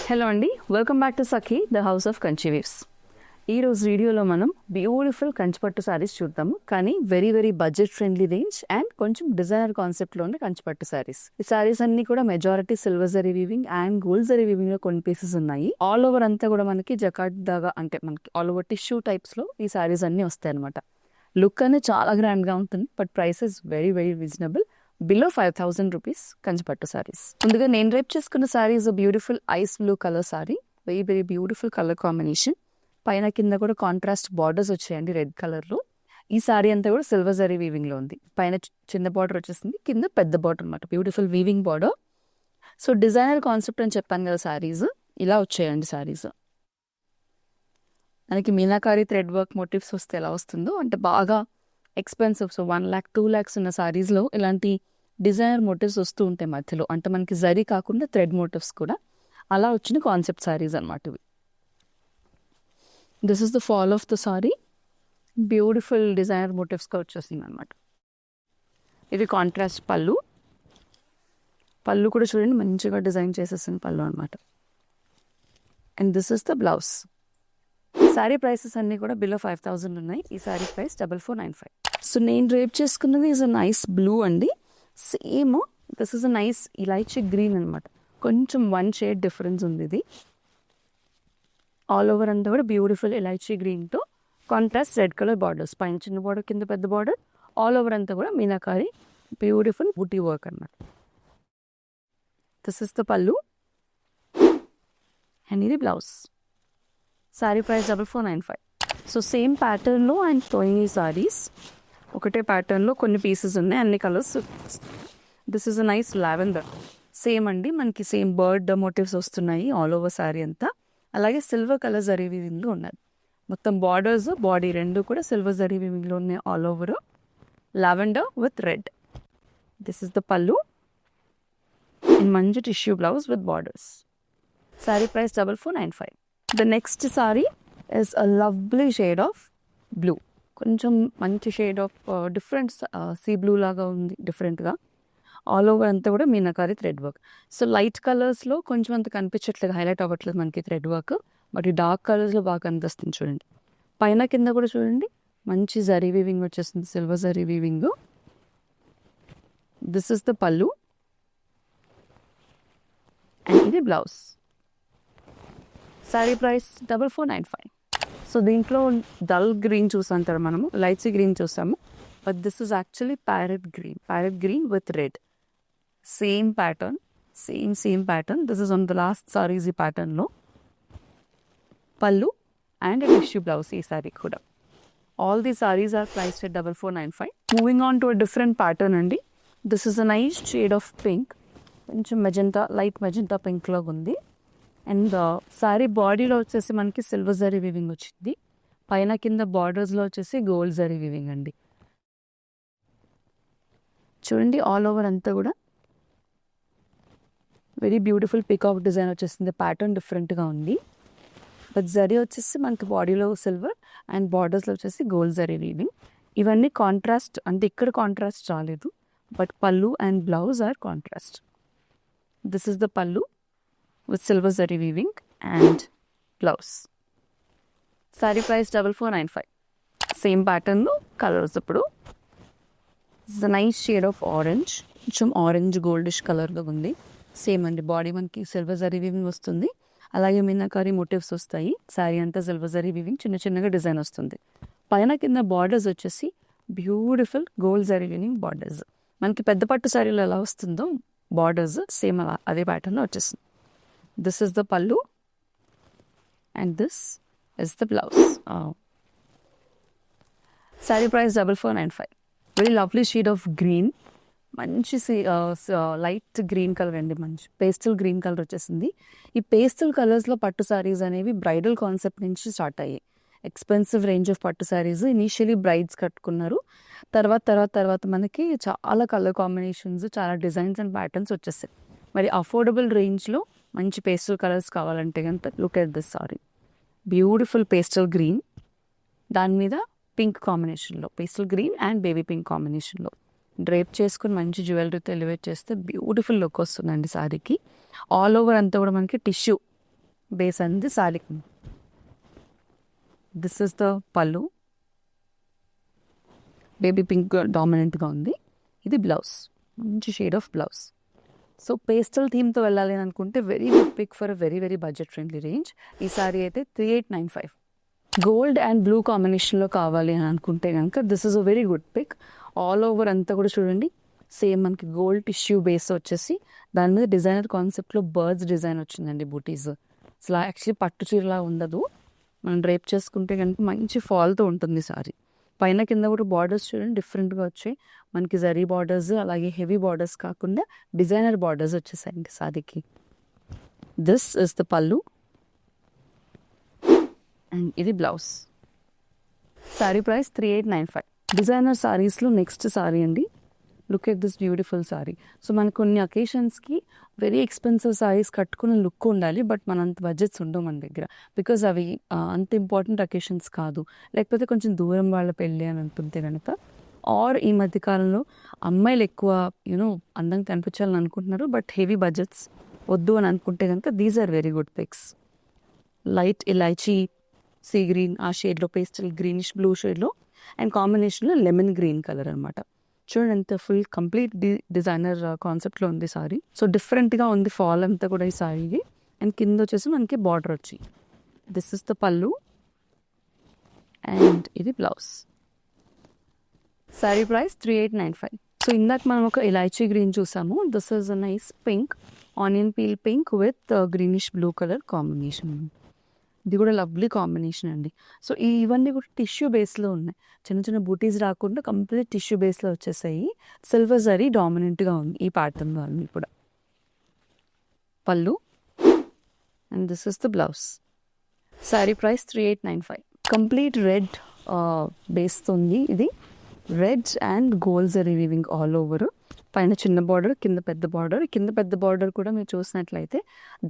Hello అండి, welcome back to Sakhi the house of Kanchi weaves. ఈరోజు వీడియోలో మనం బ్యూటిఫుల్ కంచిపట్టు శారీస్ చూద్దాము, కానీ very very budget friendly range and కొంచెం డిజైనర్ కాన్సెప్ట్లో ఉండే కంచిపట్టు శారీస్. ఈ శారీస్ అన్ని కూడా majority silver zari weaving and gold zari weaving లో కొన్ని పీసెస్ ఉన్నాయి. ఆల్ ఓవర్ అంతా కూడా మనకి జకార్డ్ దాగా అంటే మనకి ఆల్ ఓవర్ టిష్యూ టైప్స్ లో ఈ శారీస్ అన్ని వస్తాయి అనమాట. లుక్ అనేది చాలా గ్రాండ్ గా ఉంటుంది, but price is very very reasonable. Below 5,000 rupees కంచిపట్టు సారీస్. ముందుగా నేను రేప్ చేసుకున్న saris beautiful ice blue colour sari, very very beautiful colour combination. పైన కింద కూడా కాంట్రాస్ట్ బార్డర్స్ వచ్చాయండి రెడ్ కలర్ లో. ఈ సారీ అంతా కూడా సిల్వర్ జరీ వీవింగ్ లో ఉంది. పైన చిన్న బార్డర్ వచ్చేసింది, కింద పెద్ద బార్డర్ అనమాట, beautiful weaving border. So designer concept అని చెప్పాను కదా, సారీస్ ఇలా వచ్చాయండి. సారీస్ మనకి మీనాకారి థ్రెడ్ వర్క్ మోటివ్స్ వస్తే ఎలా వస్తుందో అంటే బాగా ఎక్స్పెన్సివ్, సో 1 lakh 2 lakhs ఉన్న సారీస్లో ఇలాంటి డిజైనర్ మోటివ్స్ వస్తూ ఉంటాయి మధ్యలో, అంటే మనకి జరీ కాకుండా థ్రెడ్ మోటివ్స్ కూడా అలా వచ్చిన కాన్సెప్ట్ సారీస్ అనమాట ఇవి. This is the fall of the sari, beautiful designer మోటివ్స్గా వచ్చేసింది అనమాట. ఇది కాంట్రాస్ట్ పళ్ళు. పళ్ళు కూడా చూడండి మంచిగా డిజైన్ చేసేసింది పళ్ళు అనమాట. And this is the blouse. Sari prices అన్నీ కూడా బిలో 5,000 ఉన్నాయి. ఈ శారీ ప్రైస్ 4,495. సో నేను రేప్ చేసుకున్నది ఈజ్ అ నైస్ బ్లూ అండి. Same this is a nice elaichi green అనమాట. కొంచెం 1 shade డిఫరెన్స్ ఉంది. ఇది ఆల్ ఓవర్ అంతా కూడా బ్యూటిఫుల్ ఇలైచీ గ్రీన్తో కాంట్రాస్ట్ రెడ్ కలర్ బార్డర్స్, పైన చిన్న బార్డర్ కింద పెద్ద బార్డర్, ఆల్ ఓవర్ అంతా కూడా మీనాకారి బ్యూటిఫుల్ బూటీ వర్క్ అనమాట. This is the pallu and ఇది blouse. Sari price 4,495. So same ప్యాటర్న్లో అండ్ టోయింగ్ ఈ సారీస్ ఒకటే ప్యాటర్న్లో కొన్ని పీసెస్ ఉన్నాయి, అన్ని colours. This is a nice lavender. Same అండి, మనకి సేమ్ బర్డ్ మోటివ్స్ వస్తున్నాయి ఆల్ ఓవర్ సారీ అంతా. అలాగే సిల్వర్ కలర్ జరీ వీవింగ్లో ఉన్నది. మొత్తం బార్డర్స్ బాడీ రెండు కూడా సిల్వర్ జరీ వీవింగ్లో ఉన్నాయి all over. Lavender with red. This is the pallu and మంచి tissue blouse with borders. Sorry price 4,495. The next saree is a lovely shade of blue. కొంచెం మంచి shade of different sea blue లాగా ఉంది, డిఫరెంట్గా. All over అంతా కూడా meenakari thread work. So light కలర్స్లో కొంచెం అంత కనిపించట్లేదు, హైలైట్ అవ్వట్లేదు మనకి థ్రెడ్ వర్క్, బట్ ఈ డార్క్ కలర్స్లో బాగా కనిపిస్తుంది చూడండి. పైన కింద కూడా చూడండి మంచి జరీ వీవింగ్ వచ్చేస్తుంది, silver zari weaving. This is the pallu and ఇది బ్లౌజ్. సారీ ప్రైస్ 4,495. సో దీంట్లో డల్ గ్రీన్ చూసాం కదా మనము, లైట్సీ గ్రీన్ చూసాము, but this is actually parrot green with red. Same pattern, same pattern. This is on the last saris ఈ ప్యాటర్న్లో. పళ్ళు అండ్ టిష్యూ బ్లౌజ్ ఈ సారీ కూడా. All the saris are priced at 4,495. Moving on to a different pattern అండి. This is a nice shade of pink, కొంచెం magenta, light magenta pink లాగా ఉంది. And sorry బాడీలో వచ్చేసి మనకి సిల్వర్ జరీ వీవింగ్ వచ్చింది, పైన కింద బార్డర్స్లో వచ్చేసి గోల్డ్ జరీ వీవింగ్ అండి. చూడండి ఆల్ ఓవర్ అంతా కూడా వెరీ బ్యూటిఫుల్ పికాక్ డిజైన్ వచ్చేసింది. ప్యాటర్న్ డిఫరెంట్గా ఉంది, బట్ జరీ వచ్చేసి మనకి బాడీలో సిల్వర్ అండ్ బార్డర్స్లో వచ్చేసి గోల్డ్ జరీ వీవింగ్. ఇవన్నీ కాంట్రాస్ట్, అంటే ఇక్కడ కాంట్రాస్ట్ రాలేదు, బట్ పళ్ళు and blouse are contrast. This is the పళ్ళు with silver zari weaving and blouse. Saree price 4,495. Same pattern lo colors ippudu. This is a nice shade of orange, కొంచెం orange goldish colour లో ఉంది. Same అండి, body మనకి silver zari weaving వస్తుంది, అలాగే meenakari motifs వస్తాయి. శారీ అంతా సిల్వర్ జరీ వీవింగ్, చిన్న చిన్నగా డిజైన్ వస్తుంది. పైన కింద బార్డర్స్ వచ్చేసి beautiful gold zari weaving borders. మనకి పెద్ద పట్టు శారీలో ఎలా వస్తుందో బార్డర్స్ సేమ్ అలా అదే ప్యాటర్న్లో వచ్చేస్తుంది. This is the pallu and this is the blouse. Saree price 4,495. Very lovely shade of green. మంచి లైట్ గ్రీన్ కలర్ అండి, మంచి పేస్టల్ గ్రీన్ కలర్ వచ్చేసింది. ఈ పేస్టల్ కలర్స్లో పట్టు సారీస్ అనేవి బ్రైడల్ కాన్సెప్ట్ నుంచి స్టార్ట్ అయ్యాయి. ఎక్స్పెన్సివ్ రేంజ్ ఆఫ్ పట్టు సారీస్ ఇనీషియలీ బ్రైడ్స్ కట్టుకున్నారు, తర్వాత మనకి చాలా కలర్ కాంబినేషన్స్, చాలా డిజైన్స్ అండ్ ప్యాటర్న్స్ వచ్చేసాయి. మరి అఫోర్డబుల్ రేంజ్లో మంచి పేస్టల్ కలర్స్ కావాలంటే కనుక look at this sorry. Beautiful pastel green, దాని మీద పింక్ కాంబినేషన్లో, pastel green and baby pink కాంబినేషన్లో డ్రేప్ చేసుకుని మంచి జ్యువెలరీతో ఎలివేట్ చేస్తే బ్యూటిఫుల్ లుక్ వస్తుందండి సారీకి. ఆల్ ఓవర్ అంతా కూడా మనకి టిష్యూ బేస్ అనేది sorry. This is the pallu, baby pink డామినెంట్గా ఉంది. ఇది బ్లౌజ్, మంచి shade of blouse. So pastel థీమ్తో వెళ్ళాలి అని అనుకుంటే very good pick for very very budget friendly range. ఈ సారీ అయితే 3895. గోల్డ్ అండ్ బ్లూ కాంబినేషన్లో కావాలి అని అనుకుంటే కనుక this is a very good pic. All over అంతా కూడా చూడండి సేమ్ మనకి గోల్డ్ టిష్యూ బేస్ వచ్చేసి దాని మీద డిజైనర్ కాన్సెప్ట్లో బర్డ్స్ డిజైన్ వచ్చిందండి బూటీస్. అసలు యాక్చువల్లీ పట్టు చీరలా ఉండదు, మనం డ్రేప్ చేసుకుంటే కనుక మంచి ఫాల్తో ఉంటుంది సారీ. పైన కింద కూడా బార్డర్స్ చూడండి డిఫరెంట్గా వచ్చాయి మనకి, జరీ బార్డర్స్ అలాగే హెవీ బార్డర్స్ కాకుండా డిజైనర్ బార్డర్స్ వచ్చేసాయండి సారీకి. This is the pallu and ఇది బ్లౌజ్. సారీ ప్రైస్ 3895. డిజైనర్ సారీస్లో నెక్స్ట్ సారీ అండి. Look at this beautiful sari. So మనకు కొన్ని అకేషన్స్కి వెరీ ఎక్స్పెన్సివ్ సారీస్ కట్టుకునే లుక్ ఉండాలి, బట్ మన అంత బడ్జెట్స్ ఉండవు మన దగ్గర, బికాజ్ అవి అంత ఇంపార్టెంట్ అకేషన్స్ కాదు. లేకపోతే కొంచెం దూరం వాళ్ళ పెళ్ళి అని అనుకుంటే కనుక, ఆర్ ఈ మధ్యకాలంలో అమ్మాయిలు ఎక్కువ యూనో అందంగా కనిపించాలని అనుకుంటున్నారు, బట్ హెవీ బడ్జెట్స్ వద్దు అని అనుకుంటే కనుక these are very good pics. Light elaichi sea green ఆ షేడ్లో, పేస్టల్ గ్రీనిష్ బ్లూ షేడ్లో అండ్ కాంబినేషన్లో లెమన్ గ్రీన్ కలర్ అనమాట. చూడండి ఎంత ఫుల్ కంప్లీట్ డిజైనర్ కాన్సెప్ట్లో ఉంది సారీ. సో డిఫరెంట్గా ఉంది ఫాల్ అంతా కూడా ఈ సారీకి. అండ్ కింద వచ్చేసి మనకి బార్డర్ వచ్చి this is the pallu and ఇది బ్లౌజ్. సారీ ప్రైస్ 3895. సో ఇందాక మనం ఒక ఇలాచీ గ్రీన్ చూసాము. This is a nice pink, onion peel pink with greenish blue colour combination. ఇది కూడా లవ్లీ కాంబినేషన్ అండి. సో ఇవన్నీ కూడా టిష్యూ బేస్లో ఉన్నాయి, చిన్న చిన్న బూటీస్ రాకుండా కంప్లీట్ టిష్యూ బేస్లో వచ్చేసాయి. సిల్వర్ జరీ డామినెంట్గా ఉంది ఈ ప్యాటర్న్లో అన్నీ కూడా. Pallu and this is the blouse. Sari price 3895. Complete red బేస్తో ఉంది ఇది. Red and gold zari weaving all over. పైన చిన్న బార్డర్, కింద పెద్ద బార్డర్. కింద పెద్ద బార్డర్ కూడా మీరు చూసినట్లయితే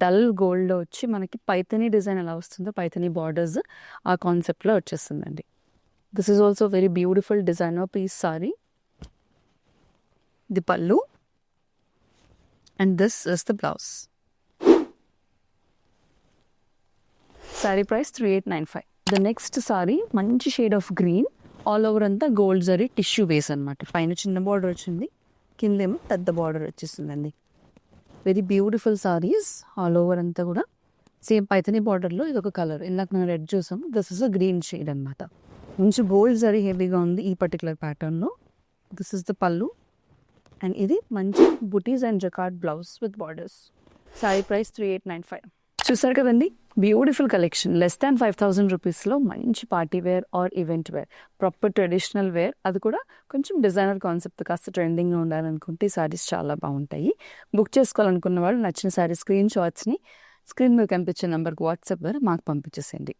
డల్ గోల్డ్లో వచ్చి మనకి పైథనీ డిజైన్ ఎలా వస్తుందో పైథనీ బార్డర్స్ ఆ కాన్సెప్ట్లో వచ్చేస్తుందండి. This is also very beautiful designer piece sari. The pallu and this is the blouse. Sari price 3895. The next sari మంచి shade of green, all over అంతా గోల్డ్ జరీ టిష్యూ బేస్ అనమాట. పైన చిన్న బార్డర్ వచ్చింది, కిందేమో పెద్ద బార్డర్ వచ్చేస్తుందండి. Very beautiful saris all over అంతా కూడా సేమ్ పైథనీ బార్డర్లో ఇది ఒక కలర్. ఇందాక మనం రెడ్ చూసాము, this is a green shade అనమాట. మంచి గోల్డ్ జరీ హెవీగా ఉంది ఈ పర్టికులర్ ప్యాటర్న్లో. This is the pallu and ఇది మంచి బుటీస్ and jacquard blouse with borders. Sorry price 3895. చూసారు కదండి, బ్యూటిఫుల్ కలెక్షన్. లెస్ దాన్ 5000 రూపీస్లో మంచి party wear or event wear, proper traditional wear, అది కూడా కొంచెం డిజైనర్ కాన్సెప్ట్ కాస్త ట్రెండింగ్గా ఉండాలనుకుంటే ఈ సారీస్ చాలా బాగుంటాయి. బుక్ చేసుకోవాలనుకున్న వాళ్ళు నచ్చిన సారీ స్క్రీన్ షాట్స్ని స్క్రీన్ మీద కనిపించే నెంబర్కి వాట్సాప్ ద్వారా మాకు పంపించేసేయండి.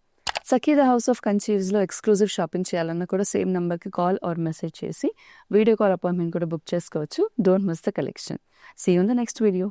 సఖీ ద హౌస్ ఆఫ్ కంచీస్లో ఎక్స్క్లూజివ్ షాపింగ్ చేయాలన్నా కూడా సేమ్ నెంబర్కి కాల్ ఆర్ మెసేజ్ చేసి వీడియో కాల్ అపాయింట్మెంట్ కూడా బుక్ చేసుకోవచ్చు. Don't miss the collection. See you in the next video.